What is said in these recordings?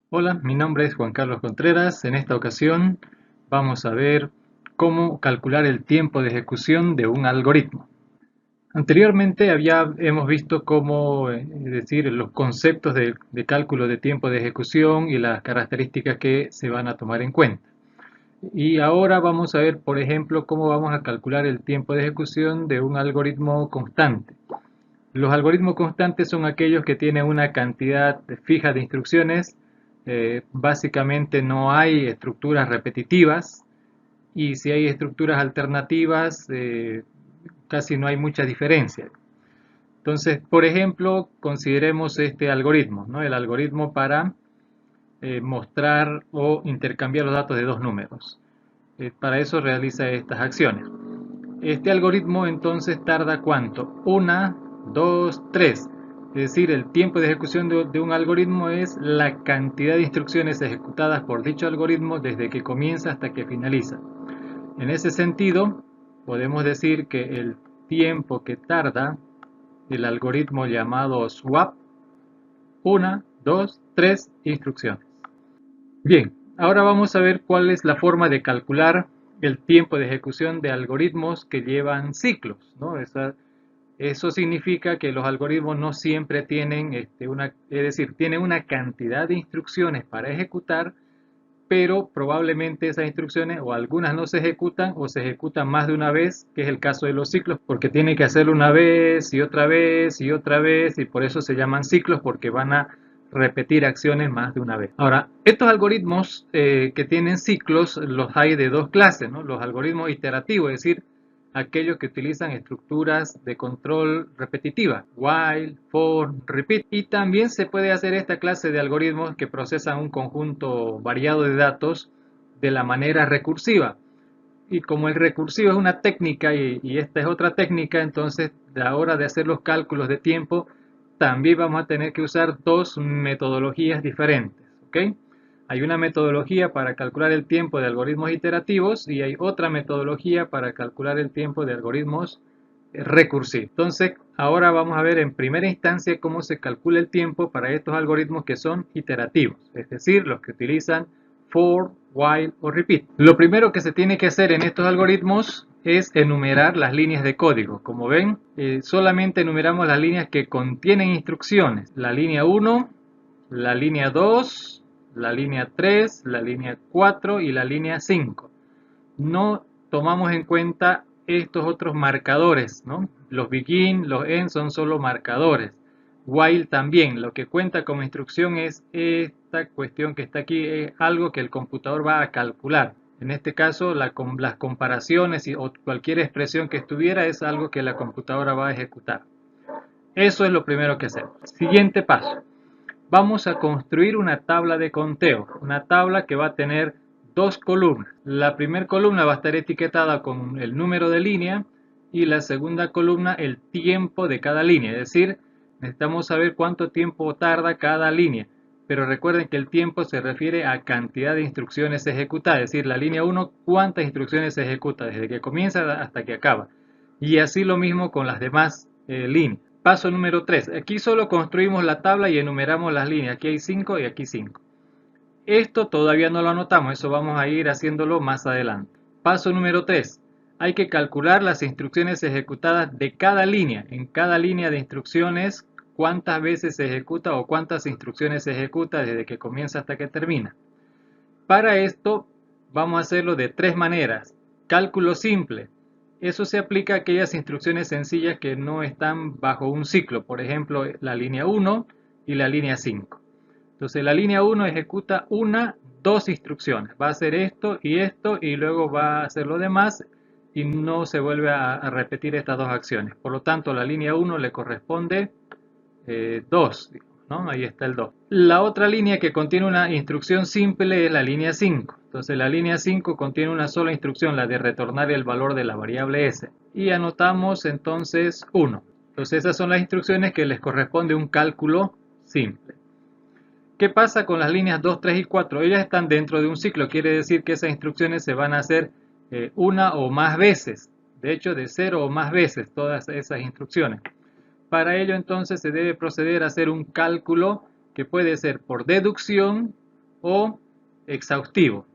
Hola, mi nombre es Juan Carlos Contreras. En esta ocasión vamos a ver cómo calcular el tiempo de ejecución de un algoritmo. Anteriormente hemos visto cómo, decir, los conceptos de cálculo de tiempo de ejecución y las características que se van a tomar en cuenta. Y ahora vamos a ver, por ejemplo, cómo vamos a calcular el tiempo de ejecución de un algoritmo constante. Los algoritmos constantes son aquellos que tienen una cantidad fija de instrucciones. Básicamente no hay estructuras repetitivas, y si hay estructuras alternativas, casi no hay mucha diferencia. Entonces, por ejemplo, consideremos este algoritmo, ¿no? El algoritmo para mostrar o intercambiar los datos de dos números. Para eso realiza estas acciones. Este algoritmo entonces tarda ¿cuánto? Una, dos, tres. Es decir, el tiempo de ejecución de un algoritmo es la cantidad de instrucciones ejecutadas por dicho algoritmo desde que comienza hasta que finaliza. En ese sentido, podemos decir que el tiempo que tarda el algoritmo llamado swap, una, dos, tres instrucciones. Bien, ahora vamos a ver cuál es la forma de calcular el tiempo de ejecución de algoritmos que llevan ciclos, ¿no? Eso significa que los algoritmos no siempre tienen es decir, tienen una cantidad de instrucciones para ejecutar, pero probablemente esas instrucciones o algunas no se ejecutan o se ejecutan más de una vez, que es el caso de los ciclos, porque tiene que hacerlo una vez y otra vez y otra vez, y por eso se llaman ciclos, porque van a repetir acciones más de una vez. Ahora, estos algoritmos que tienen ciclos los hay de dos clases, ¿no? Los algoritmos iterativos, es decir, aquellos que utilizan estructuras de control repetitiva, while, for, repeat. Y también se puede hacer esta clase de algoritmos que procesan un conjunto variado de datos de la manera recursiva. Y como el recursivo es una técnica y esta es otra técnica, entonces a la hora de hacer los cálculos de tiempo, también vamos a tener que usar dos metodologías diferentes. ¿Ok? Hay una metodología para calcular el tiempo de algoritmos iterativos y hay otra metodología para calcular el tiempo de algoritmos recursivos. Entonces, ahora vamos a ver en primera instancia cómo se calcula el tiempo para estos algoritmos que son iterativos, es decir, los que utilizan for, while o repeat. Lo primero que se tiene que hacer en estos algoritmos es enumerar las líneas de código. Como ven, solamente enumeramos las líneas que contienen instrucciones. La línea 1, la línea 2, la línea 3, la línea 4 y la línea 5. No tomamos en cuenta estos otros marcadores, ¿no? Los begin, los end son solo marcadores. While también, lo que cuenta como instrucción es esta cuestión que está aquí, es algo que el computador va a calcular. En este caso, las comparaciones o cualquier expresión que estuviera es algo que la computadora va a ejecutar. Eso es lo primero que hacemos. Siguiente paso. Vamos a construir una tabla de conteo, una tabla que va a tener dos columnas. La primera columna va a estar etiquetada con el número de línea y la segunda columna el tiempo de cada línea, es decir, necesitamos saber cuánto tiempo tarda cada línea. Pero recuerden que el tiempo se refiere a cantidad de instrucciones ejecutadas, es decir, la línea 1, cuántas instrucciones se ejecuta desde que comienza hasta que acaba. Y así lo mismo con las demás líneas. Paso número 3. Aquí solo construimos la tabla y enumeramos las líneas. Aquí hay 5 y aquí 5. Esto todavía no lo anotamos, eso vamos a ir haciéndolo más adelante. Paso número 3. Hay que calcular las instrucciones ejecutadas de cada línea. En cada línea de instrucciones, cuántas veces se ejecuta o cuántas instrucciones se ejecuta desde que comienza hasta que termina. Para esto vamos a hacerlo de tres maneras. Cálculo simple. Eso se aplica a aquellas instrucciones sencillas que no están bajo un ciclo. Por ejemplo, la línea 1 y la línea 5. Entonces la línea 1 ejecuta dos instrucciones. Va a hacer esto y luego va a hacer lo demás y no se vuelve a repetir estas dos acciones. Por lo tanto, la línea 1 le corresponde 2, ¿no? Ahí está el 2. La otra línea que contiene una instrucción simple es la línea 5. Entonces la línea 5 contiene una sola instrucción, la de retornar el valor de la variable s. Y anotamos entonces 1. Entonces esas son las instrucciones que les corresponde un cálculo simple. ¿Qué pasa con las líneas 2, 3 y 4? Ellas están dentro de un ciclo, quiere decir que esas instrucciones se van a hacer una o más veces. De hecho, de 0 o más veces todas esas instrucciones. Para ello entonces se debe proceder a hacer un cálculo que puede ser por deducción o exhaustivo.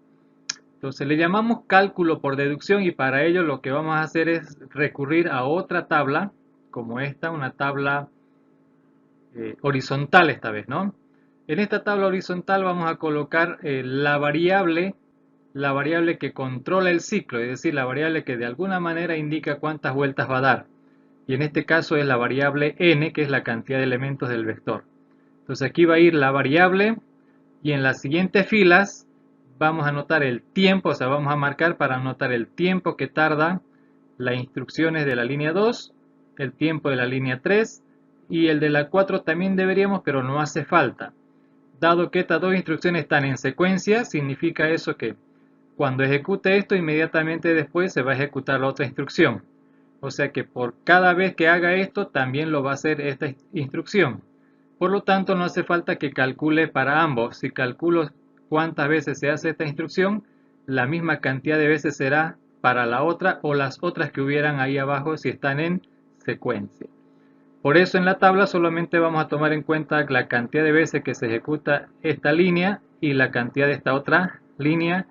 Entonces le llamamos cálculo por deducción, y para ello lo que vamos a hacer es recurrir a otra tabla, como esta, una tabla horizontal esta vez, ¿no? En esta tabla horizontal vamos a colocar la variable que controla el ciclo, es decir, la variable que de alguna manera indica cuántas vueltas va a dar. Y en este caso es la variable n, que es la cantidad de elementos del vector. Entonces aquí va a ir la variable, y en las siguientes filas vamos a anotar el tiempo, o sea, vamos a marcar para anotar el tiempo que tarda las instrucciones de la línea 2, el tiempo de la línea 3 y el de la 4 también deberíamos, pero no hace falta. Dado que estas dos instrucciones están en secuencia, significa eso que cuando ejecute esto, inmediatamente después se va a ejecutar la otra instrucción. O sea que por cada vez que haga esto, también lo va a hacer esta instrucción. Por lo tanto, no hace falta que calcule para ambos. Si calculo cuántas veces se hace esta instrucción, la misma cantidad de veces será para la otra o las otras que hubieran ahí abajo si están en secuencia. Por eso en la tabla solamente vamos a tomar en cuenta la cantidad de veces que se ejecuta esta línea y la cantidad de esta otra línea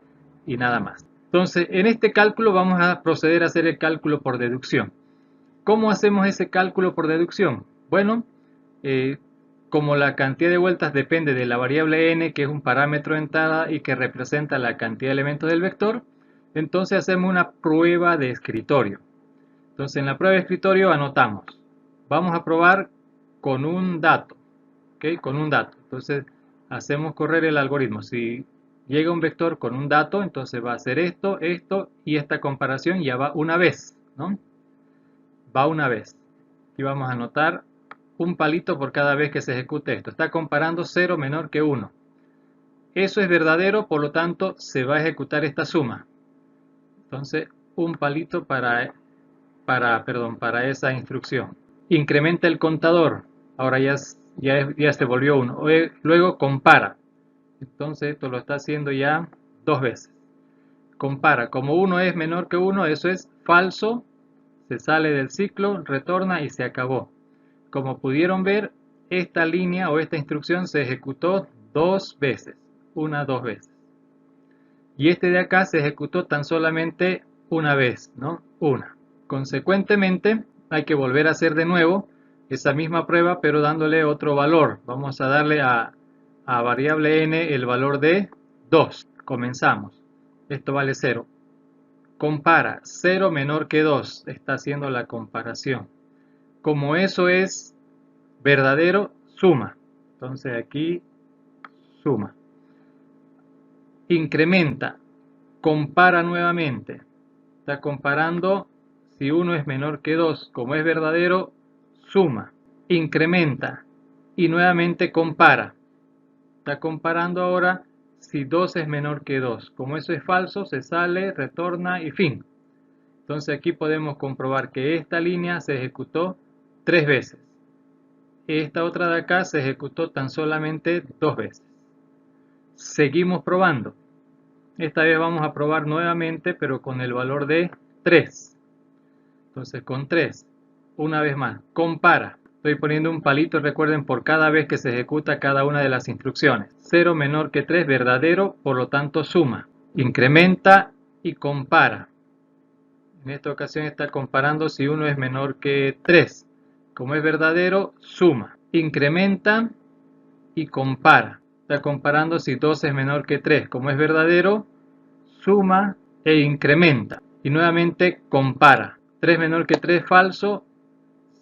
y nada más. Entonces, en este cálculo vamos a proceder a hacer el cálculo por deducción. ¿Cómo hacemos ese cálculo por deducción? Bueno, como la cantidad de vueltas depende de la variable n, que es un parámetro de entrada y que representa la cantidad de elementos del vector, entonces hacemos una prueba de escritorio. Entonces en la prueba de escritorio anotamos, vamos a probar con un dato, ¿okay? Con un dato. Entonces hacemos correr el algoritmo. Si llega un vector con un dato, entonces va a hacer esto, esto y esta comparación ya va una vez, ¿no? Va una vez. Aquí vamos a anotar un palito por cada vez que se ejecute esto. Está comparando 0 menor que 1. Eso es verdadero, por lo tanto se va a ejecutar esta suma. Entonces un palito para esa instrucción. Incrementa el contador. Ahora ya se volvió 1. Luego compara. Entonces esto lo está haciendo ya dos veces. Compara. Como 1 es menor que 1, eso es falso. Se sale del ciclo, retorna y se acabó. Como pudieron ver, esta línea o esta instrucción se ejecutó dos veces. Dos veces. Y este de acá se ejecutó tan solamente una vez, ¿no? Una. Consecuentemente, hay que volver a hacer de nuevo esa misma prueba, pero dándole otro valor. Vamos a darle a variable n el valor de 2. Comenzamos. Esto vale 0. Compara. 0 menor que 2. Está haciendo la comparación. Como eso es verdadero, suma. Entonces aquí suma. Incrementa. Compara nuevamente. Está comparando si 1 es menor que 2. Como es verdadero, suma. Incrementa. Y nuevamente compara. Está comparando ahora si 2 es menor que 2. Como eso es falso, se sale, retorna y fin. Entonces aquí podemos comprobar que esta línea se ejecutó 3 veces. Esta otra de acá se ejecutó tan solamente 2 veces. Seguimos probando. Esta vez vamos a probar nuevamente, pero con el valor de 3. Entonces con 3, una vez más, compara. Estoy poniendo un palito, recuerden, por cada vez que se ejecuta cada una de las instrucciones. 0 menor que 3, verdadero, por lo tanto suma. Incrementa y compara. En esta ocasión está comparando si 1 es menor que 3. Como es verdadero, suma. Incrementa y compara. Está comparando si 2 es menor que 3. Como es verdadero, suma e incrementa. Y nuevamente compara. 3 menor que 3, falso,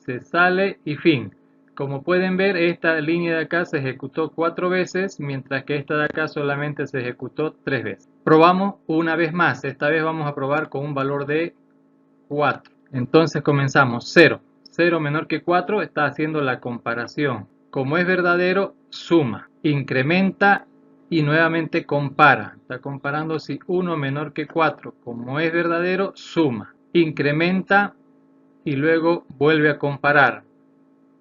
se sale y fin. Como pueden ver, esta línea de acá se ejecutó 4 veces, mientras que esta de acá solamente se ejecutó 3 veces. Probamos una vez más. Esta vez vamos a probar con un valor de 4. Entonces comenzamos 0. 0 menor que 4, está haciendo la comparación. Como es verdadero, suma. Incrementa y nuevamente compara. Está comparando si 1 menor que 4. Como es verdadero, suma. Incrementa y luego vuelve a comparar.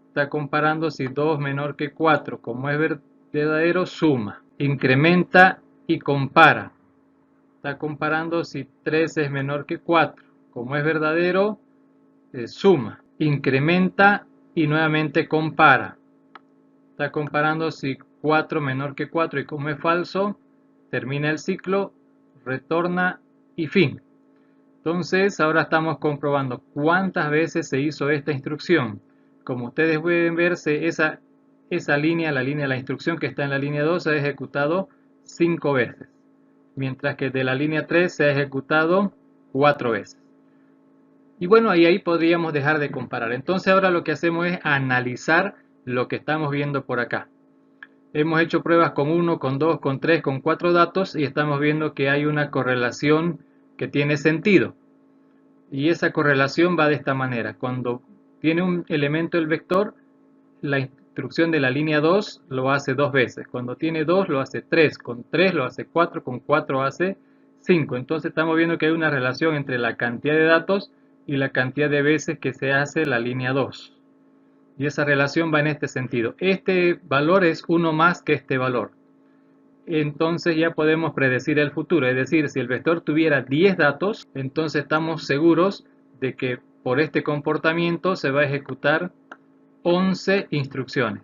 Está comparando si 2 menor que 4. Como es verdadero, suma. Incrementa y compara. Está comparando si 3 es menor que 4. Como es verdadero, suma. Incrementa y nuevamente compara. Está comparando si 4 menor que 4 y como es falso, termina el ciclo, retorna y fin. Entonces ahora estamos comprobando cuántas veces se hizo esta instrucción. Como ustedes pueden ver, esa línea, la línea de la instrucción que está en la línea 2 se ha ejecutado 5 veces, mientras que de la línea 3 se ha ejecutado 4 veces. Y bueno, ahí podríamos dejar de comparar. Entonces ahora lo que hacemos es analizar lo que estamos viendo por acá. Hemos hecho pruebas con 1, con 2, con 3, con 4 datos y estamos viendo que hay una correlación que tiene sentido. Y esa correlación va de esta manera. Cuando tiene un elemento el vector, la instrucción de la línea 2 lo hace 2 veces. Cuando tiene 2 lo hace 3, con 3 lo hace 4, con 4 hace 5. Entonces estamos viendo que hay una relación entre la cantidad de datos y la cantidad de veces que se hace la línea 2. Y esa relación va en este sentido. Este valor es uno más que este valor. Entonces ya podemos predecir el futuro. Es decir, si el vector tuviera 10 datos, entonces estamos seguros de que por este comportamiento se va a ejecutar 11 instrucciones,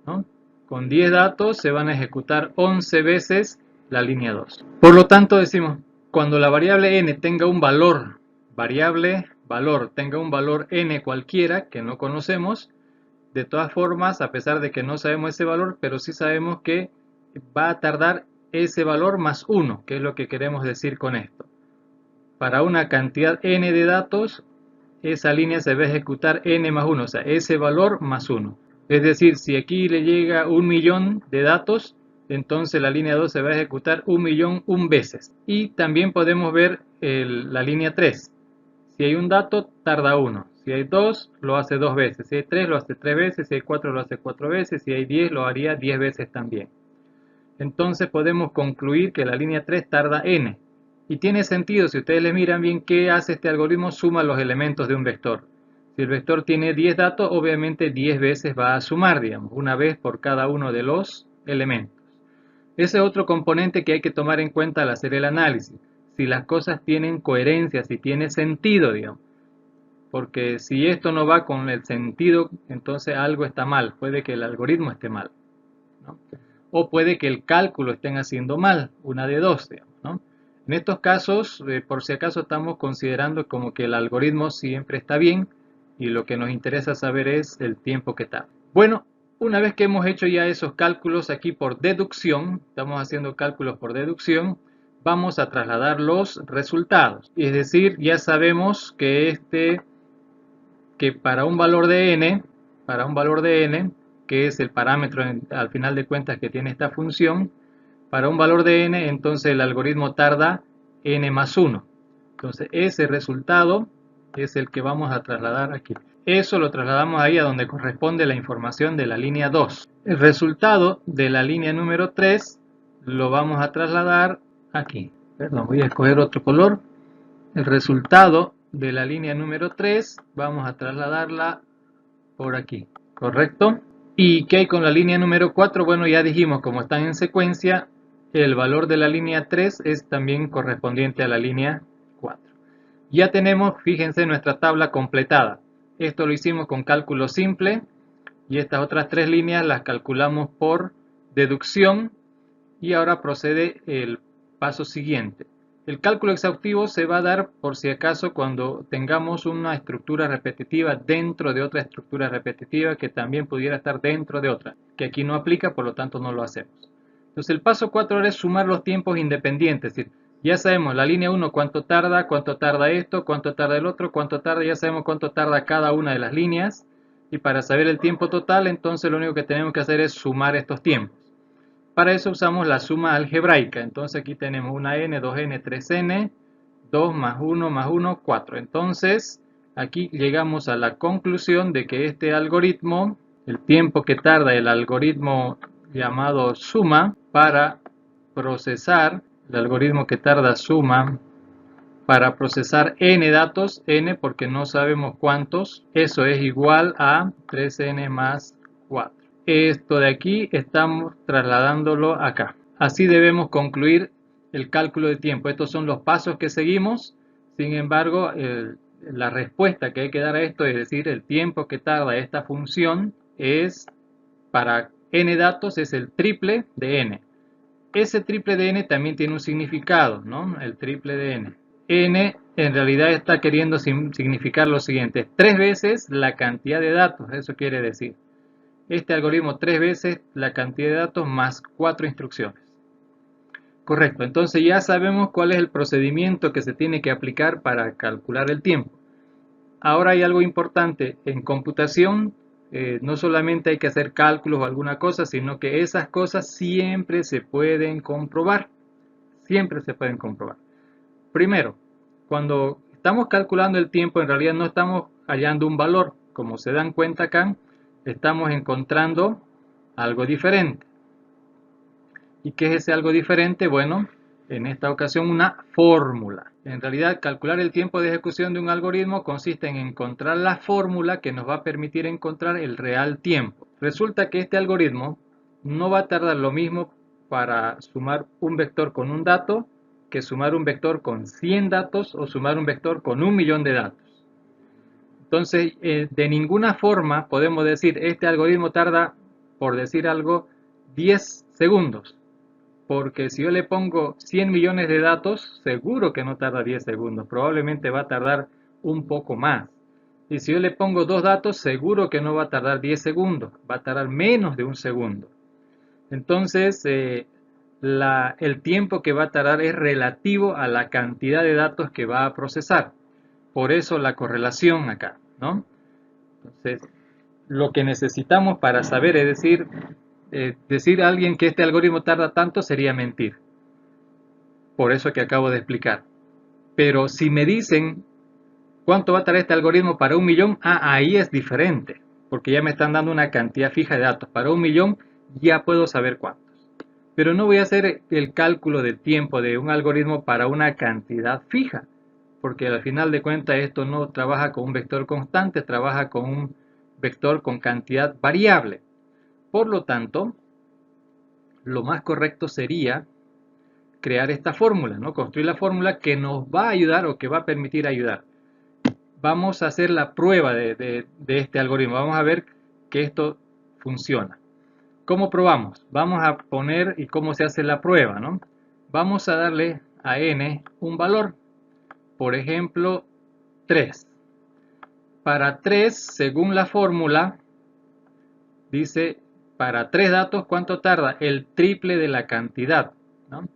¿no? Con 10 datos se van a ejecutar 11 veces la línea 2. Por lo tanto decimos, cuando la variable n tenga un valor, tenga un valor n cualquiera que no conocemos, de todas formas, a pesar de que no sabemos ese valor, pero sí sabemos que va a tardar ese valor más 1, que es lo que queremos decir con esto. Para una cantidad n de datos, esa línea se va a ejecutar n más 1, o sea, ese valor más 1. Es decir, si aquí le llega 1.000.000 de datos, entonces la línea 2 se va a ejecutar 1.000.000 veces. Y también podemos ver la línea 3. Si hay un dato, tarda 1. Si hay 2, lo hace 2 veces. Si hay 3, lo hace 3 veces. Si hay 4, lo hace 4 veces. Si hay 10, lo haría 10 veces también. Entonces podemos concluir que la línea 3 tarda n. Y tiene sentido, si ustedes le miran bien qué hace este algoritmo, suma los elementos de un vector. Si el vector tiene 10 datos, obviamente 10 veces va a sumar, digamos, una vez por cada uno de los elementos. Ese es otro componente que hay que tomar en cuenta al hacer el análisis. Si las cosas tienen coherencia, si tiene sentido, digamos. Porque si esto no va con el sentido, entonces algo está mal. Puede que el algoritmo esté mal, ¿no? O puede que el cálculo estén haciendo mal, una de dos, digamos, ¿no? En estos casos, por si acaso estamos considerando como que el algoritmo siempre está bien y lo que nos interesa saber es el tiempo que tarda. Bueno, una vez que hemos hecho ya esos cálculos aquí por deducción, estamos haciendo cálculos por deducción, vamos a trasladar los resultados. Es decir, ya sabemos que para un valor de n, que es el parámetro al final de cuentas que tiene esta función, para un valor de n, entonces el algoritmo tarda n más 1. Entonces ese resultado es el que vamos a trasladar aquí. Eso lo trasladamos ahí a donde corresponde la información de la línea 2. El resultado de la línea número 3 lo vamos a trasladar aquí. Perdón, voy a escoger otro color. El resultado de la línea número 3 vamos a trasladarla por aquí, ¿correcto? ¿Y qué hay con la línea número 4? Bueno, ya dijimos, como están en secuencia, el valor de la línea 3 es también correspondiente a la línea 4. Ya tenemos, fíjense, nuestra tabla completada. Esto lo hicimos con cálculo simple y estas otras 3 líneas las calculamos por deducción y ahora procede el paso siguiente. El cálculo exhaustivo se va a dar por si acaso cuando tengamos una estructura repetitiva dentro de otra estructura repetitiva que también pudiera estar dentro de otra, que aquí no aplica, por lo tanto no lo hacemos. Entonces el paso 4 ahora es sumar los tiempos independientes, es decir, ya sabemos la línea 1 cuánto tarda esto, cuánto tarda el otro, cuánto tarda, ya sabemos cuánto tarda cada una de las líneas, y para saber el tiempo total, entonces lo único que tenemos que hacer es sumar estos tiempos. Para eso usamos la suma algebraica. Entonces aquí tenemos una n, 2n, 3n, 2 más 1 más 1, 4. Entonces aquí llegamos a la conclusión de que este algoritmo, el tiempo que tarda el algoritmo llamado suma para procesar, el algoritmo que tarda suma para procesar n datos, n porque no sabemos cuántos, eso es igual a 3n más 4. Esto de aquí estamos trasladándolo acá. Así debemos concluir el cálculo de tiempo. Estos son los pasos que seguimos. Sin embargo, la respuesta que hay que dar a esto, es decir, el tiempo que tarda esta función es, para n datos, es el triple de n. ese triple de n también tiene un significado, ¿no? El triple de n. N en realidad está queriendo significar lo siguiente: 3 veces la cantidad de datos, eso quiere decir. Este algoritmo 3 veces la cantidad de datos más 4 instrucciones. Correcto, entonces ya sabemos cuál es el procedimiento que se tiene que aplicar para calcular el tiempo. Ahora hay algo importante en computación. No solamente hay que hacer cálculos o alguna cosa, sino que esas cosas siempre se pueden comprobar. Siempre se pueden comprobar. Primero, cuando estamos calculando el tiempo, en realidad no estamos hallando un valor. Como se dan cuenta acá, estamos encontrando algo diferente. ¿Y qué es ese algo diferente? Bueno, en esta ocasión una fórmula. En realidad, calcular el tiempo de ejecución de un algoritmo consiste en encontrar la fórmula que nos va a permitir encontrar el real tiempo. Resulta que este algoritmo no va a tardar lo mismo para sumar un vector con un dato que sumar un vector con 100 datos o sumar un vector con 1.000.000 de datos. Entonces, de ninguna forma podemos decir este algoritmo tarda, por decir algo, 10 segundos. Porque si yo le pongo 100 millones de datos, seguro que no tarda 10 segundos, probablemente va a tardar un poco más. Y si yo le pongo 2 datos, seguro que no va a tardar 10 segundos, va a tardar menos de un segundo. Entonces, el tiempo que va a tardar es relativo a la cantidad de datos que va a procesar. Por eso la correlación acá, ¿no? Entonces, lo que necesitamos para saber, es decir a alguien que este algoritmo tarda tanto sería mentir. Por eso que acabo de explicar. Pero si me dicen cuánto va a tardar este algoritmo para 1.000.000, ahí es diferente, porque ya me están dando una cantidad fija de datos. Para 1.000.000 ya puedo saber cuántos. Pero no voy a hacer el cálculo del tiempo de un algoritmo para una cantidad fija, porque al final de cuentas esto no trabaja con un vector constante, trabaja con un vector con cantidad variable. Por lo tanto, lo más correcto sería crear esta fórmula, ¿no? Construir la fórmula que nos va a ayudar o que va a permitir ayudar. Vamos a hacer la prueba de este algoritmo. Vamos a ver que esto funciona. ¿Cómo probamos? Vamos a poner y cómo se hace la prueba, ¿no? Vamos a darle a n un valor. Por ejemplo, 3. Para 3, según la fórmula, dice, para 3 datos, ¿cuánto tarda? El triple de la cantidad, ¿no?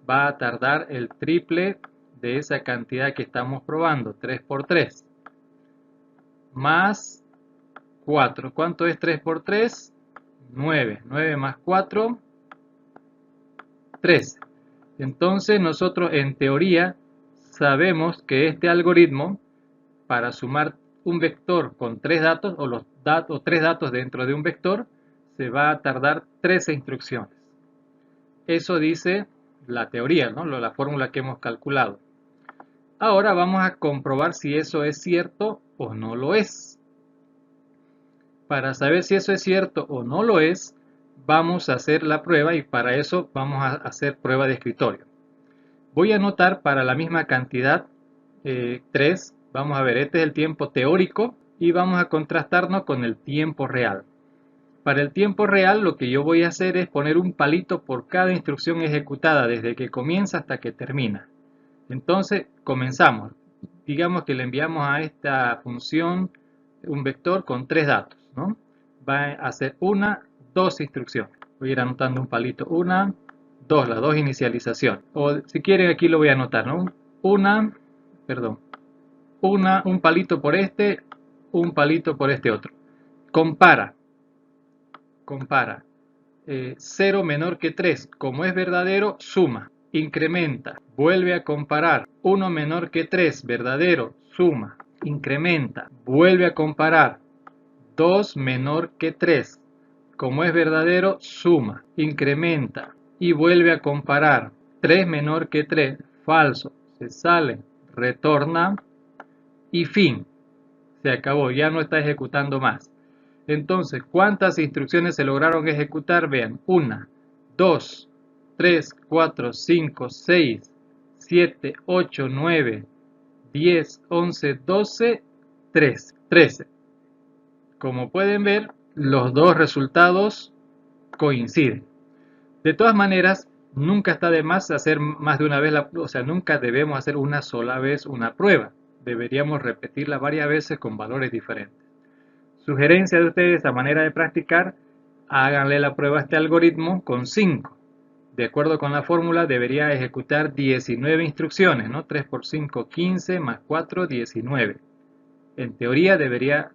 Va a tardar el triple de esa cantidad que estamos probando, 3 por 3, más 4. ¿Cuánto es 3 por 3? 9. 9 más 4, 13. Entonces nosotros en teoría sabemos que este algoritmo, para sumar un vector con 3 datos o 3 datos dentro de un vector, se va a tardar 13 instrucciones. Eso dice la teoría, ¿no? La fórmula que hemos calculado. Ahora vamos a comprobar si eso es cierto o no lo es. Para saber si eso es cierto o no lo es, vamos a hacer la prueba y para eso vamos a hacer prueba de escritorio. Voy a anotar para la misma cantidad 3. Vamos a ver, este es el tiempo teórico y vamos a contrastarnos con el tiempo real. Para el tiempo real lo que yo voy a hacer es poner un palito por cada instrucción ejecutada desde que comienza hasta que termina. Entonces comenzamos. Digamos que le enviamos a esta función un vector con 3 datos, ¿no? Va a hacer 1, 2 instrucciones. Voy a ir anotando un palito. 1, 2, las 2 inicializaciones. O si quieren aquí lo voy a anotar, ¿no? Un palito por este, un palito por este otro. Compara. 0 menor que 3. Como es verdadero, suma. Incrementa. Vuelve a comparar. 1 menor que 3, verdadero, suma. Incrementa. Vuelve a comparar. 2 menor que 3. Como es verdadero, suma. Incrementa. Y vuelve a comparar. 3 menor que 3, falso. Se sale. Retorna. Y fin. Se acabó. Ya no está ejecutando más. Entonces, ¿cuántas instrucciones se lograron ejecutar? Vean, 1, 2, 3, 4, 5, 6, 7, 8, 9, 10, 11, 12, 13. Como pueden ver, los dos resultados coinciden. De todas maneras, Nunca está de más hacer más de una vez, o sea, nunca debemos hacer una sola vez una prueba. Deberíamos repetirla varias veces con valores diferentes. Sugerencia de ustedes a manera de practicar, háganle la prueba a este algoritmo con 5. De acuerdo con la fórmula, debería ejecutar 19 instrucciones, ¿no? 3 por 5, 15, más 4, 19. En teoría debería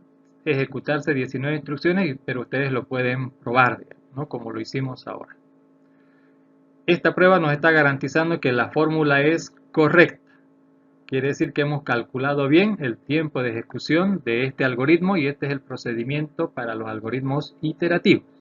ejecutarse 19 instrucciones, pero ustedes lo pueden probar, ¿no? Como lo hicimos ahora. Esta prueba nos está garantizando que la fórmula es correcta. Quiere decir que hemos calculado bien el tiempo de ejecución de este algoritmo y este es el procedimiento para los algoritmos iterativos.